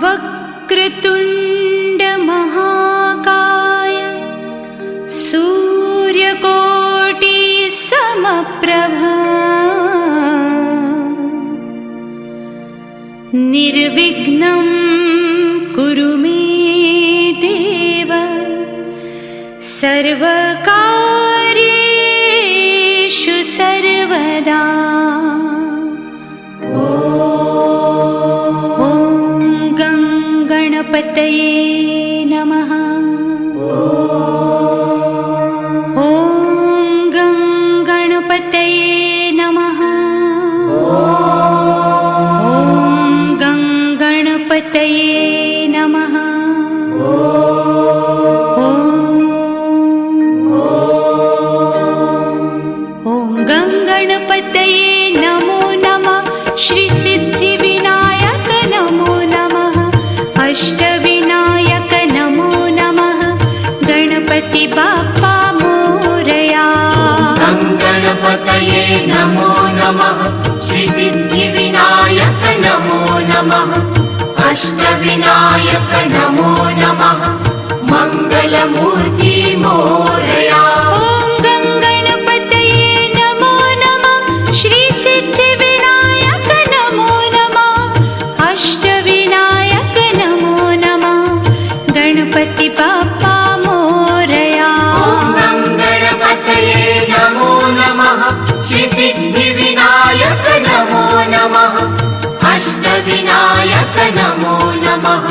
वक्रतुण्ड महाकाय सूर्यकोटि समप्रभा निर्विघ्नं कुरु मे देव सर्वकार्येषु सर्वदा। ॐ गणपतये नमः। ॐ गणपतये नमः। गणपतये नमः। ॐ गणपतये नमो नमः। श्री सिद्धिविनायक नमो नमः। अष्टविनायक नमो नमः। गणपति बाप्पा मोरया। गणपतये नमो नमः। श्री सिद्धिविनायक नमो नमः। अष्टविनायक नमो नमः। मंगलमूर्ति मोरया। ॐ गणपतये नमो नमः। श्री सिद्धिविनायक नमो नमः। अष्टविनायक नमो नमः। गणपति बाप्पा मोरया। गणपतये नमो नमः। श्री सिद्धिविनायक नमो नमः। अष्टविनायक नमो नमः।